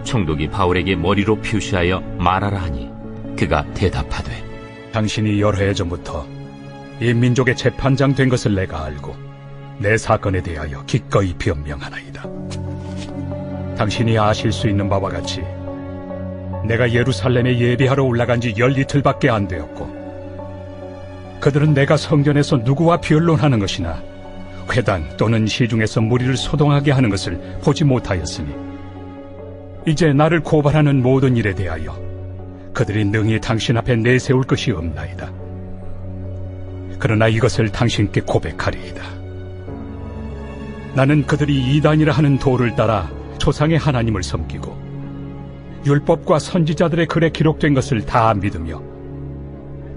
총독이 바울에게 머리로 표시하여 말하라 하니 그가 대답하되 당신이 여러 해 전부터 이 민족의 재판장 된 것을 내가 알고 내 사건에 대하여 기꺼이 변명하나이다. 당신이 아실 수 있는 바와 같이 내가 예루살렘에 예배하러 올라간 지 10이틀밖에 안 되었고 그들은 내가 성전에서 누구와 변론하는 것이나 회당 또는 시중에서 무리를 소동하게 하는 것을 보지 못하였으니 이제 나를 고발하는 모든 일에 대하여 그들이 능히 당신 앞에 내세울 것이 없나이다. 그러나 이것을 당신께 고백하리이다. 나는 그들이 이단이라 하는 도를 따라 조상의 하나님을 섬기고 율법과 선지자들의 글에 기록된 것을 다 믿으며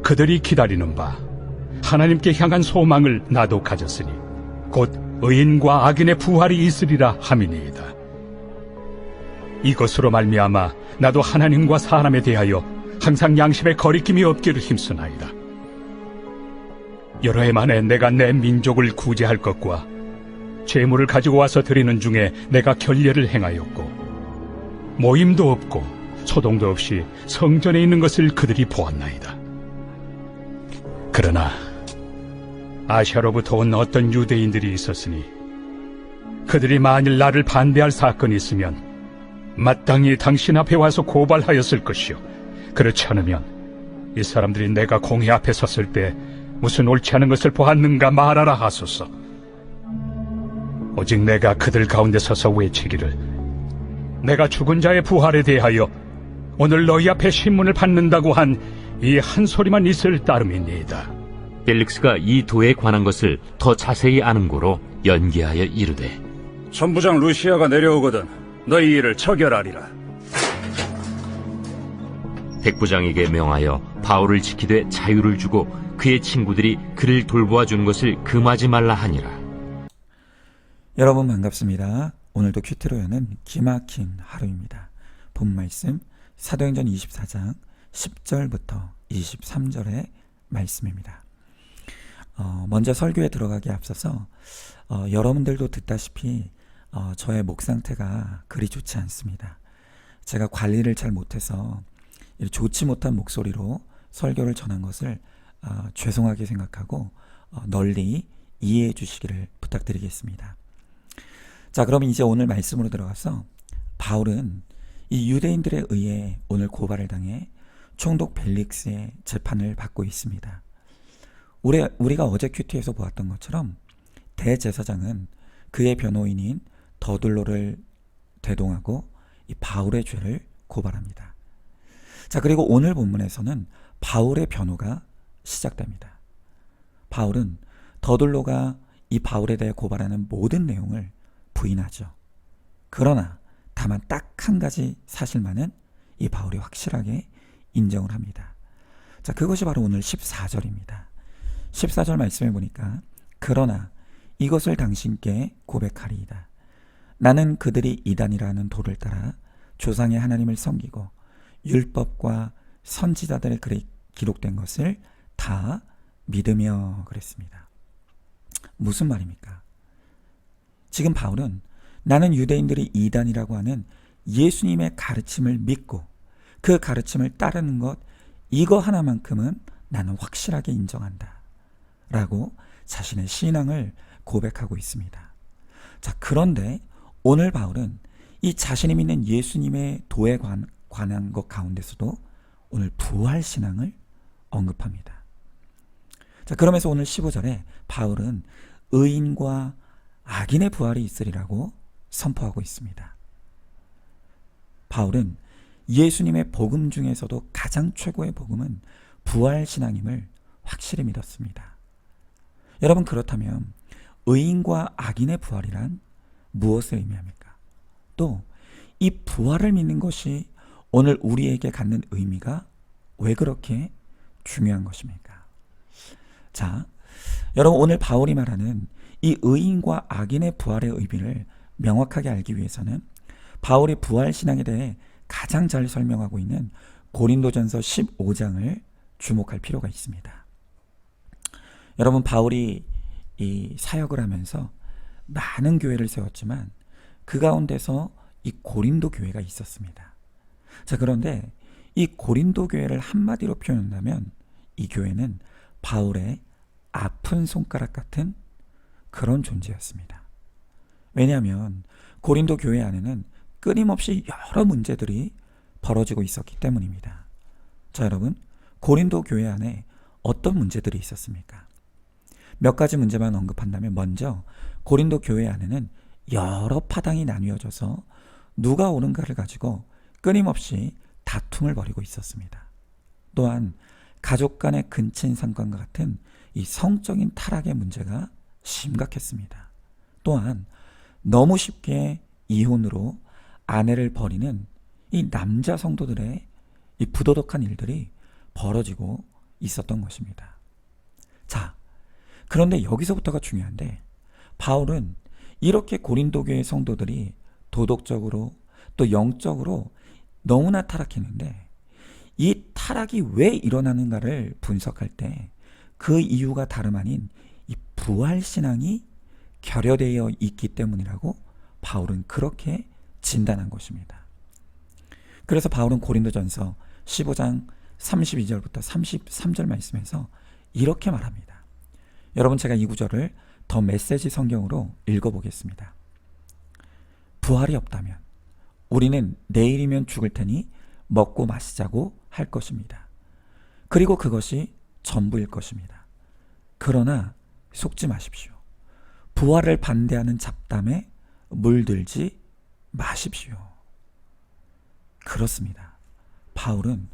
그들이 기다리는 바 하나님께 향한 소망을 나도 가졌으니 곧 의인과 악인의 부활이 있으리라 함이니이다. 이것으로 말미암아 나도 하나님과 사람에 대하여 항상 양심에 거리낌이 없기를 힘쓰나이다. 여러 해 만에 내가 내 민족을 구제할 것과 재물을 가지고 와서 드리는 중에 내가 결례를 행하였고 모임도 없고 소동도 없이 성전에 있는 것을 그들이 보았나이다. 그러나 아시아로부터 온 어떤 유대인들이 있었으니 그들이 만일 나를 반대할 사건이 있으면 마땅히 당신 앞에 와서 고발하였을 것이요 그렇지 않으면 이 사람들이 내가 공회 앞에 섰을 때 무슨 옳지 않은 것을 보았는가 말하라 하소서. 오직 내가 그들 가운데 서서 외치기를 내가 죽은 자의 부활에 대하여 오늘 너희 앞에 신문을 받는다고 한 이 한 소리만 있을 따름이니이다. 벨릭스가 이 도에 관한 것을 더 자세히 아는 고로 연기하여 이르되 천부장 루시아가 내려오거든 너희 일을 처결하리라. 백부장에게 명하여 바울을 지키되 자유를 주고 그의 친구들이 그를 돌보아 주는 것을 금하지 말라 하니라. 여러분 반갑습니다. 오늘도 큐티로연은 기막힌 하루입니다. 본 말씀 사도행전 24장 10절부터 23절의 말씀입니다. 먼저 설교에 들어가기에 앞서서 여러분들도 듣다시피 저의 목 상태가 그리 좋지 않습니다. 제가 관리를 잘 못해서 좋지 못한 목소리로 설교를 전한 것을 죄송하게 생각하고 널리 이해해 주시기를 부탁드리겠습니다. 자, 그러면 이제 오늘 말씀으로 들어가서 바울은 이 유대인들에 의해 오늘 고발을 당해 총독 벨릭스의 재판을 받고 있습니다. 우리가 어제 큐티에서 보았던 것처럼 대제사장은 그의 변호인인 더둘로를 대동하고 이 바울의 죄를 고발합니다. 자, 그리고 오늘 본문에서는 바울의 변호가 시작됩니다. 바울은 더둘로가 이 바울에 대해 고발하는 모든 내용을 부인하죠. 그러나 다만 딱 한 가지 사실만은 이 바울이 확실하게 인정을 합니다. 자, 그것이 바로 오늘 14절입니다. 14절 말씀해 보니까 그러나 이것을 당신께 고백하리이다. 나는 그들이 이단이라는 도를 따라 조상의 하나님을 섬기고 율법과 선지자들의 글에 기록된 것을 다 믿으며 그랬습니다. 무슨 말입니까? 지금 바울은 나는 유대인들이 이단이라고 하는 예수님의 가르침을 믿고 그 가르침을 따르는 것 이거 하나만큼은 나는 확실하게 인정한다 라고 자신의 신앙을 고백하고 있습니다. 자, 그런데 오늘 바울은 이 자신이 믿는 예수님의 도에 관한 것 가운데서도 오늘 부활신앙을 언급합니다. 자, 그러면서 오늘 15절에 바울은 의인과 악인의 부활이 있으리라고 선포하고 있습니다. 바울은 예수님의 복음 중에서도 가장 최고의 복음은 부활신앙임을 확실히 믿었습니다. 여러분, 그렇다면 의인과 악인의 부활이란 무엇을 의미합니까? 또 이 부활을 믿는 것이 오늘 우리에게 갖는 의미가 왜 그렇게 중요한 것입니까? 자, 여러분, 오늘 바울이 말하는 이 의인과 악인의 부활의 의미를 명확하게 알기 위해서는 바울이 부활신앙에 대해 가장 잘 설명하고 있는 고린도전서 15장을 주목할 필요가 있습니다. 여러분, 바울이 이 사역을 하면서 많은 교회를 세웠지만 그 가운데서 이 고린도 교회가 있었습니다. 자, 그런데 이 고린도 교회를 한마디로 표현한다면 이 교회는 바울의 아픈 손가락 같은 그런 존재였습니다. 왜냐하면 고린도 교회 안에는 끊임없이 여러 문제들이 벌어지고 있었기 때문입니다. 자, 여러분, 고린도 교회 안에 어떤 문제들이 있었습니까? 몇 가지 문제만 언급한다면, 먼저 고린도 교회 안에는 여러 파당이 나뉘어져서 누가 옳은가를 가지고 끊임없이 다툼을 벌이고 있었습니다. 또한 가족 간의 근친 상관과 같은 이 성적인 타락의 문제가 심각했습니다. 또한 너무 쉽게 이혼으로 아내를 버리는 이 남자 성도들의 이 부도덕한 일들이 벌어지고 있었던 것입니다. 자, 그런데 여기서부터가 중요한데, 바울은 이렇게 고린도 교회 성도들이 도덕적으로 또 영적으로 너무나 타락했는데, 이 타락이 왜 일어나는가를 분석할 때 그 이유가 다름 아닌 이 부활신앙이 결여되어 있기 때문이라고 바울은 그렇게 진단한 것입니다. 그래서 바울은 고린도전서 15장 32절부터 33절 말씀에서 이렇게 말합니다. 여러분, 제가 이 구절을 더 메시지 성경으로 읽어보겠습니다. 부활이 없다면 우리는 내일이면 죽을 테니 먹고 마시자고 할 것입니다. 그리고 그것이 전부일 것입니다. 그러나 속지 마십시오. 부활을 반대하는 잡담에 물들지 마십시오. 그렇습니다. 바울은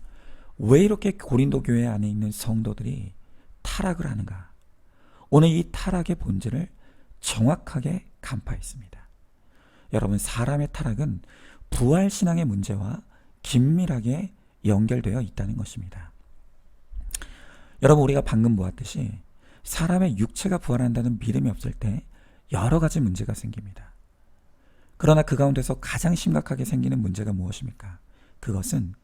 왜 이렇게 고린도 교회 안에 있는 성도들이 타락을 하는가? 오늘 이 타락의 본질을 정확하게 간파했습니다. 여러분, 사람의 타락은 부활신앙의 문제와 긴밀하게 연결되어 있다는 것입니다. 여러분, 우리가 방금 보았듯이 사람의 육체가 부활한다는 믿음이 없을 때 여러 가지 문제가 생깁니다. 그러나 그 가운데서 가장 심각하게 생기는 문제가 무엇입니까? 그것은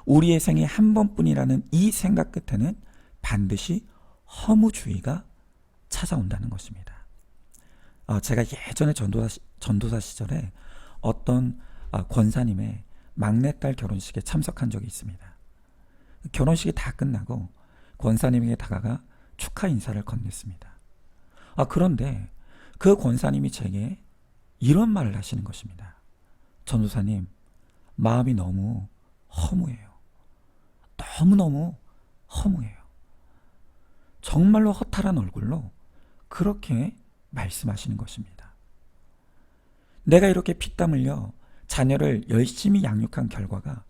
우리의 생이 한 번뿐이라는 이 생각 끝에는 반드시 허무주의가 찾아온다는 것입니다. 제가 예전에 전도사 시절에 어떤 권사님의 막내딸 결혼식에 참석한 적이 있습니다. 결혼식이 다 끝나고 권사님에게 다가가 축하 인사를 건넸습니다. 그런데 그 권사님이 제게 이런 말을 하시는 것입니다. 전도사님, 마음이 너무 허무해요. 너무너무 허무해요. 정말로 허탈한 얼굴로 그렇게 말씀하시는 것입니다. 내가 이렇게 피땀 흘려 자녀를 열심히 양육한 결과가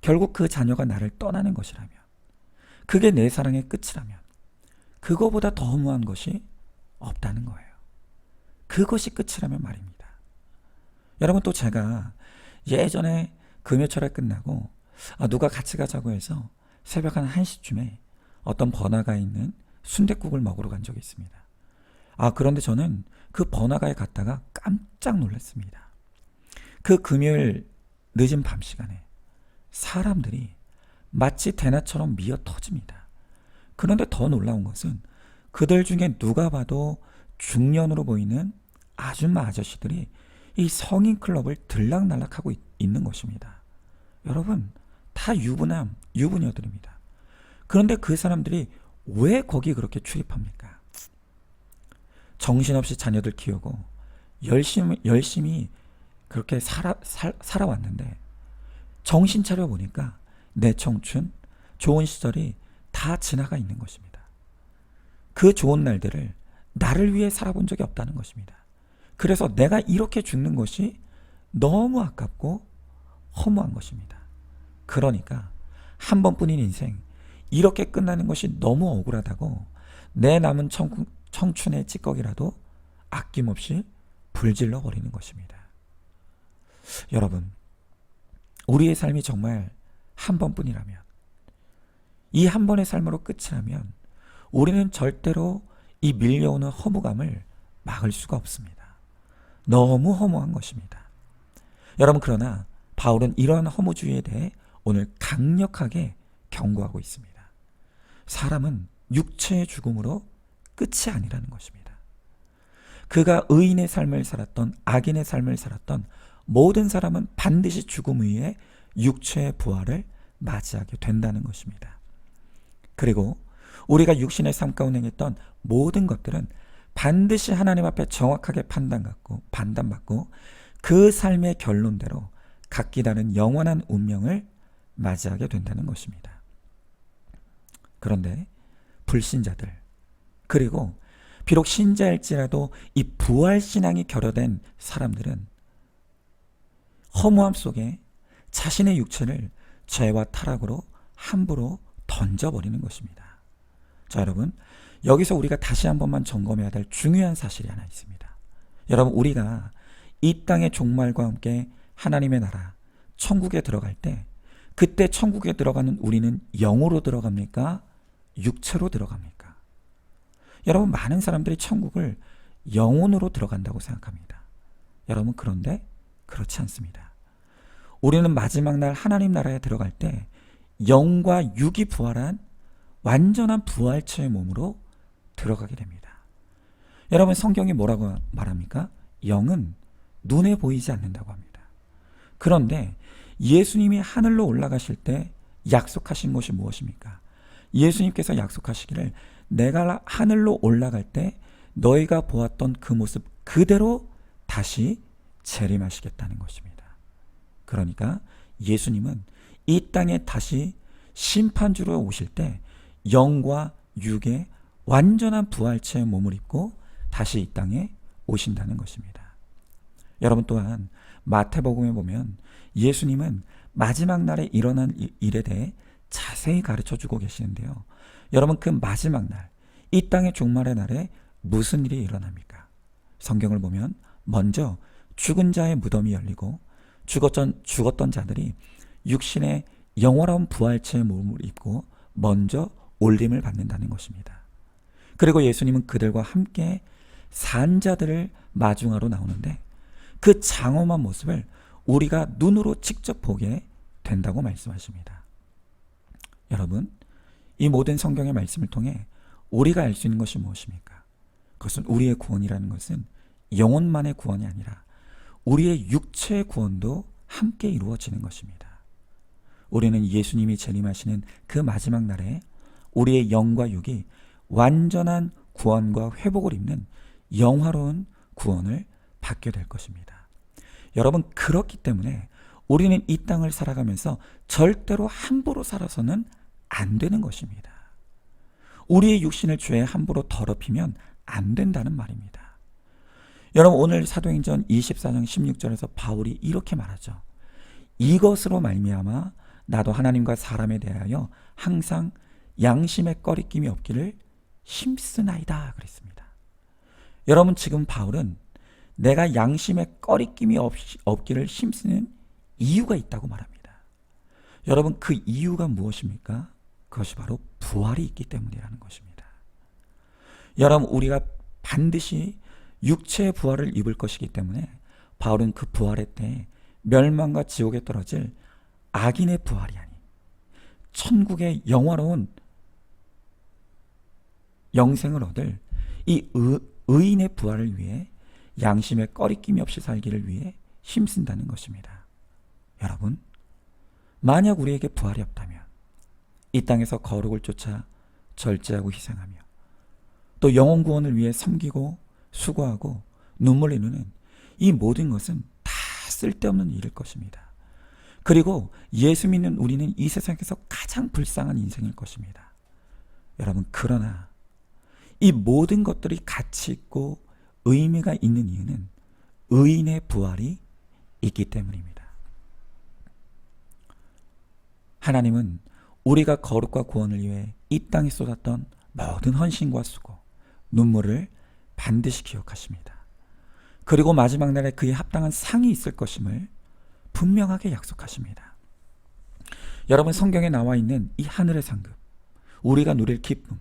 결국 그 자녀가 나를 떠나는 것이라면, 그게 내 사랑의 끝이라면 그거보다 더 허무한 것이 없다는 거예요. 그것이 끝이라면 말입니다. 여러분, 또 제가 예전에 금요철에 끝나고 누가 같이 가자고 해서 새벽 한 1시쯤에 어떤 번화가에 있는 순댓국을 먹으러 간 적이 있습니다. 그런데 저는 그 번화가에 갔다가 깜짝 놀랐습니다. 그 금요일 늦은 밤 시간에 사람들이 마치 대낮처럼 미어 터집니다. 그런데 더 놀라운 것은 그들 중에 누가 봐도 중년으로 보이는 아줌마 아저씨들이 이 성인 클럽을 들락날락하고 있는 것입니다. 여러분, 다 유부녀들입니다. 그런데 그 사람들이 왜 거기 그렇게 출입합니까? 정신없이 자녀들 키우고 열심히 그렇게 살아왔는데 정신 차려 보니까 내 청춘, 좋은 시절이 다 지나가 있는 것입니다. 그 좋은 날들을 나를 위해 살아본 적이 없다는 것입니다. 그래서 내가 이렇게 죽는 것이 너무 아깝고 허무한 것입니다. 그러니까 한 번뿐인 인생, 이렇게 끝나는 것이 너무 억울하다고 내 남은 청춘의 찌꺼기라도 아낌없이 불질러 버리는 것입니다. 여러분, 우리의 삶이 정말 한 번뿐이라면, 이 한 번의 삶으로 끝이라면 우리는 절대로 이 밀려오는 허무감을 막을 수가 없습니다. 너무 허무한 것입니다. 여러분, 그러나 바울은 이러한 허무주의에 대해 오늘 강력하게 경고하고 있습니다. 사람은 육체의 죽음으로 끝이 아니라는 것입니다. 그가 의인의 삶을 살았던 악인의 삶을 살았던 모든 사람은 반드시 죽음 위에 육체의 부활을 맞이하게 된다는 것입니다. 그리고 우리가 육신의 삶 가운데 행했던 모든 것들은 반드시 하나님 앞에 정확하게 판단받고 그 삶의 결론대로 각기 다른 영원한 운명을 맞이하게 된다는 것입니다. 그런데 불신자들, 그리고 비록 신자일지라도 이 부활신앙이 결여된 사람들은 허무함 속에 자신의 육체를 죄와 타락으로 함부로 던져버리는 것입니다. 자, 여러분, 여기서 우리가 다시 한 번만 점검해야 될 중요한 사실이 하나 있습니다. 여러분, 우리가 이 땅의 종말과 함께 하나님의 나라, 천국에 들어갈 때 그때 천국에 들어가는 우리는 영으로 들어갑니까? 육체로 들어갑니까? 여러분, 많은 사람들이 천국을 영혼으로 들어간다고 생각합니다. 여러분, 그런데 그렇지 않습니다. 우리는 마지막 날 하나님 나라에 들어갈 때 영과 육이 부활한 완전한 부활체의 몸으로 들어가게 됩니다. 여러분, 성경이 뭐라고 말합니까? 영은 눈에 보이지 않는다고 합니다. 그런데 예수님이 하늘로 올라가실 때 약속하신 것이 무엇입니까? 예수님께서 약속하시기를 내가 하늘로 올라갈 때 너희가 보았던 그 모습 그대로 다시 재림하시겠다는 것입니다. 그러니까 예수님은 이 땅에 다시 심판주로 오실 때 영과 육의 완전한 부활체의 몸을 입고 다시 이 땅에 오신다는 것입니다. 여러분, 또한 마태복음에 보면 예수님은 마지막 날에 일어난 일에 대해 자세히 가르쳐주고 계시는데요. 여러분, 그 마지막 날, 이 땅의 종말의 날에 무슨 일이 일어납니까? 성경을 보면 먼저 죽은 자의 무덤이 열리고 죽었던 자들이 육신의 영원한 부활체의 몸을 입고 먼저 올림을 받는다는 것입니다. 그리고 예수님은 그들과 함께 산자들을 마중하러 나오는데 그 장엄한 모습을 우리가 눈으로 직접 보게 된다고 말씀하십니다. 여러분, 이 모든 성경의 말씀을 통해 우리가 알 수 있는 것이 무엇입니까? 그것은 우리의 구원이라는 것은 영혼만의 구원이 아니라 우리의 육체의 구원도 함께 이루어지는 것입니다. 우리는 예수님이 재림하시는 그 마지막 날에 우리의 영과 육이 완전한 구원과 회복을 입는 영화로운 구원을 받게 될 것입니다. 여러분, 그렇기 때문에 우리는 이 땅을 살아가면서 절대로 함부로 살아서는 안 되는 것입니다. 우리의 육신을 죄에 함부로 더럽히면 안 된다는 말입니다. 여러분, 오늘 사도행전 24장 16절에서 바울이 이렇게 말하죠. 이것으로 말미암아 나도 하나님과 사람에 대하여 항상 양심의 꺼리낌이 없기를 힘쓰나이다 그랬습니다. 여러분, 지금 바울은 내가 양심의 꺼리낌이 없기를 힘쓰는 이유가 있다고 말합니다. 여러분, 그 이유가 무엇입니까? 그것이 바로 부활이 있기 때문이라는 것입니다. 여러분, 우리가 반드시 육체의 부활을 입을 것이기 때문에 바울은 그 부활의 때 멸망과 지옥에 떨어질 악인의 부활이 아닌 천국의 영화로운 영생을 얻을 이 의인의 부활을 위해 양심의 꺼리낌이 없이 살기를 위해 힘쓴다는 것입니다. 여러분, 만약 우리에게 부활이 없다면 이 땅에서 거룩을 쫓아 절제하고 희생하며 또 영혼 구원을 위해 섬기고 수고하고 눈물 흘리는 이 모든 것은 다 쓸데없는 일일 것입니다. 그리고 예수 믿는 우리는 이 세상에서 가장 불쌍한 인생일 것입니다. 여러분, 그러나 이 모든 것들이 가치 있고 의미가 있는 이유는 의인의 부활이 있기 때문입니다. 하나님은 우리가 거룩과 구원을 위해 이 땅에 쏟았던 모든 헌신과 수고, 눈물을 반드시 기억하십니다. 그리고 마지막 날에 그에 합당한 상이 있을 것임을 분명하게 약속하십니다. 여러분, 성경에 나와 있는 이 하늘의 상급, 우리가 누릴 기쁨,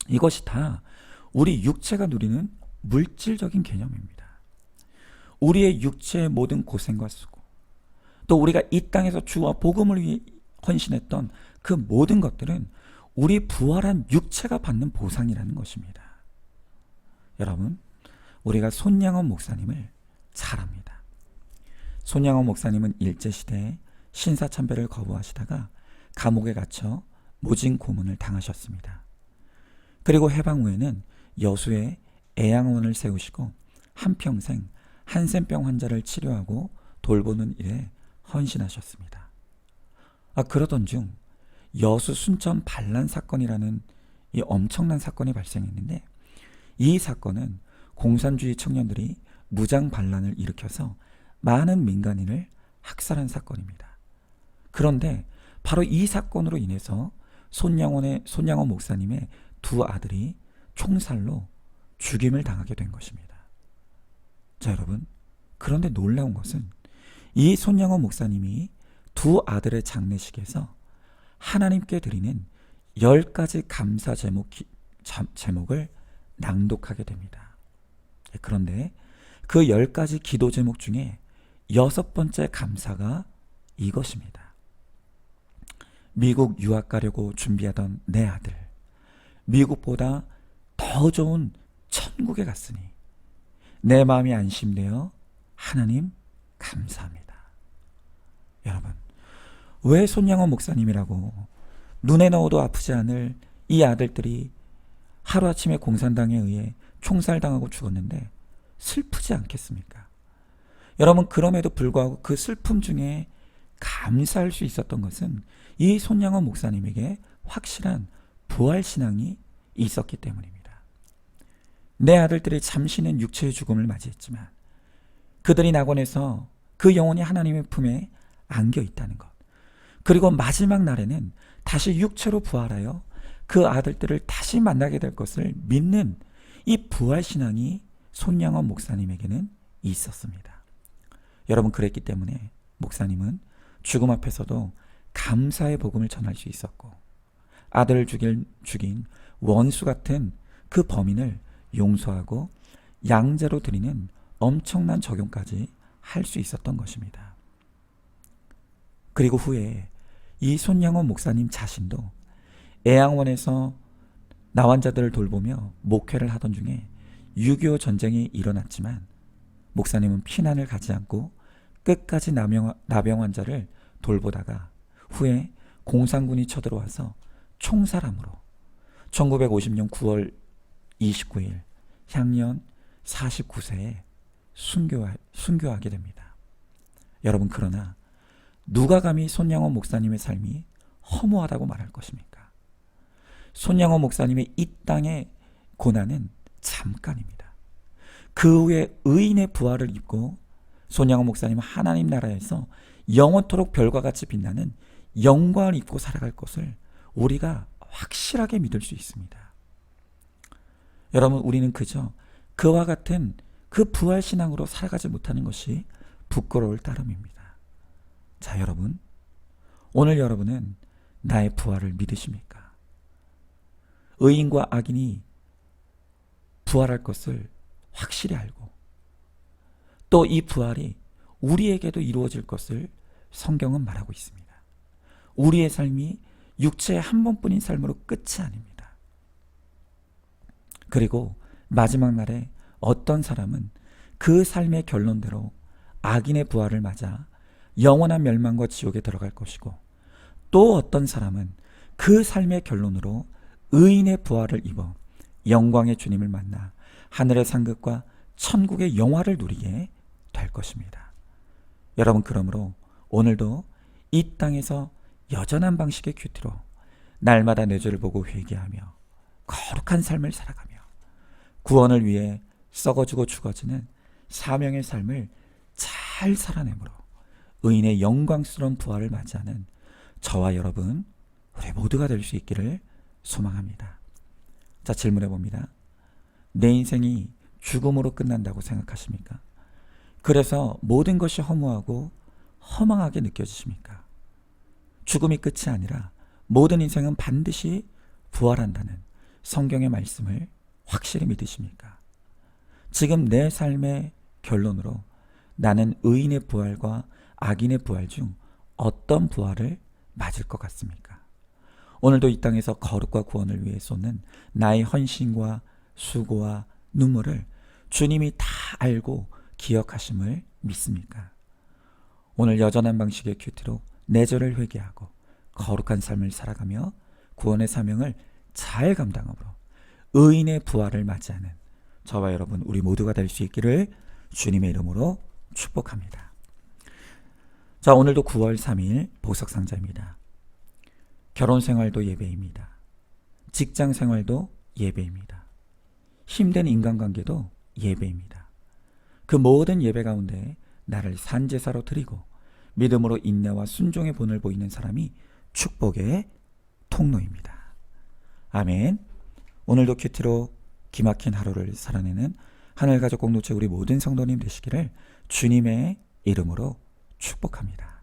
이것이 다 우리 육체가 누리는 물질적인 개념입니다. 우리의 육체의 모든 고생과 수고, 또 우리가 이 땅에서 주와 복음을 위해 헌신했던 그 모든 것들은 우리 부활한 육체가 받는 보상이라는 것입니다. 여러분, 우리가 손양원 목사님을 잘 압니다. 손양원 목사님은 일제시대에 신사참배를 거부하시다가 감옥에 갇혀 모진 고문을 당하셨습니다. 그리고 해방 후에는 여수에 애양원을 세우시고 한평생 한센병 환자를 치료하고 돌보는 일에 헌신하셨습니다. 그러던 중 여수 순천 반란 사건이라는 이 엄청난 사건이 발생했는데, 이 사건은 공산주의 청년들이 무장 반란을 일으켜서 많은 민간인을 학살한 사건입니다. 그런데 바로 이 사건으로 인해서 손양원 목사님의 두 아들이 총살로 죽임을 당하게 된 것입니다. 자, 여러분, 그런데 놀라운 것은 이 손양원 목사님이 두 아들의 장례식에서 하나님께 드리는 10가지 감사 제목을 낭독하게 됩니다. 그런데 그 10가지 기도 제목 중에 6번째 감사가 이것입니다. 미국 유학 가려고 준비하던 내 아들, 미국보다 더 좋은 천국에 갔으니 내 마음이 안심되어 하나님 감사합니다. 여러분, 왜 손양원 목사님이라고 눈에 넣어도 아프지 않을 이 아들들이 하루아침에 공산당에 의해 총살당하고 죽었는데 슬프지 않겠습니까? 여러분, 그럼에도 불구하고 그 슬픔 중에 감사할 수 있었던 것은 이 손양원 목사님에게 확실한 부활신앙이 있었기 때문입니다. 내 아들들이 잠시는 육체의 죽음을 맞이했지만 그들이 낙원에서 그 영혼이 하나님의 품에 안겨 있다는 것, 그리고 마지막 날에는 다시 육체로 부활하여 그 아들들을 다시 만나게 될 것을 믿는 이 부활신앙이 손양원 목사님에게는 있었습니다. 여러분, 그랬기 때문에 목사님은 죽음 앞에서도 감사의 복음을 전할 수 있었고, 아들을 죽인 원수 같은 그 범인을 용서하고 양자로 드리는 엄청난 적용까지 할 수 있었던 것입니다. 그리고 후에 이 손양원 목사님 자신도 애양원에서 나환자들을 돌보며 목회를 하던 중에 6.25 전쟁이 일어났지만 목사님은 피난을 가지 않고 끝까지 나병 환자를 돌보다가 후에 공산군이 쳐들어와서 총살함으로 1950년 9월 29일 향년 49세에 순교하게 됩니다. 여러분, 그러나 누가 감히 손양원 목사님의 삶이 허무하다고 말할 것입니까? 손양원 목사님의 이 땅의 고난은 잠깐입니다. 그 후에 의인의 부활을 입고 손양원 목사님은 하나님 나라에서 영원토록 별과 같이 빛나는 영광을 입고 살아갈 것을 우리가 확실하게 믿을 수 있습니다. 여러분, 우리는 그저 그와 같은 그 부활신앙으로 살아가지 못하는 것이 부끄러울 따름입니다. 자, 여러분, 오늘 여러분은 나의 부활을 믿으십니까? 의인과 악인이 부활할 것을 확실히 알고 또 이 부활이 우리에게도 이루어질 것을 성경은 말하고 있습니다. 우리의 삶이 육체의 한 번뿐인 삶으로 끝이 아닙니다. 그리고 마지막 날에 어떤 사람은 그 삶의 결론대로 악인의 부활을 맞아 영원한 멸망과 지옥에 들어갈 것이고, 또 어떤 사람은 그 삶의 결론으로 의인의 부활을 입어 영광의 주님을 만나 하늘의 상급과 천국의 영화를 누리게 될 것입니다. 여러분, 그러므로 오늘도 이 땅에서 여전한 방식의 큐티로 날마다 내 죄를 보고 회개하며 거룩한 삶을 살아가며 구원을 위해 썩어지고 죽어지는 사명의 삶을 잘 살아내므로 의인의 영광스러운 부활을 맞이하는 저와 여러분, 우리 모두가 될 수 있기를 소망합니다. 자, 질문해 봅니다. 내 인생이 죽음으로 끝난다고 생각하십니까? 그래서 모든 것이 허무하고 허망하게 느껴지십니까? 죽음이 끝이 아니라 모든 인생은 반드시 부활한다는 성경의 말씀을 확실히 믿으십니까? 지금 내 삶의 결론으로 나는 의인의 부활과 악인의 부활 중 어떤 부활을 맞을 것 같습니까? 오늘도 이 땅에서 거룩과 구원을 위해 쏟는 나의 헌신과 수고와 눈물을 주님이 다 알고 기억하심을 믿습니까? 오늘 여전한 방식의 큐티로 내 죄를 회개하고 거룩한 삶을 살아가며 구원의 사명을 잘 감당함으로 의인의 부활을 맞이하는 저와 여러분 우리 모두가 될 수 있기를 주님의 이름으로 축복합니다. 자, 오늘도 9월 3일 보석상자입니다. 결혼 생활도 예배입니다. 직장 생활도 예배입니다. 힘든 인간관계도 예배입니다. 그 모든 예배 가운데 나를 산제사로 드리고 믿음으로 인내와 순종의 본을 보이는 사람이 축복의 통로입니다. 아멘. 오늘도 큐티로 기막힌 하루를 살아내는 하늘가족 공동체 우리 모든 성도님 되시기를 주님의 이름으로 축복합니다.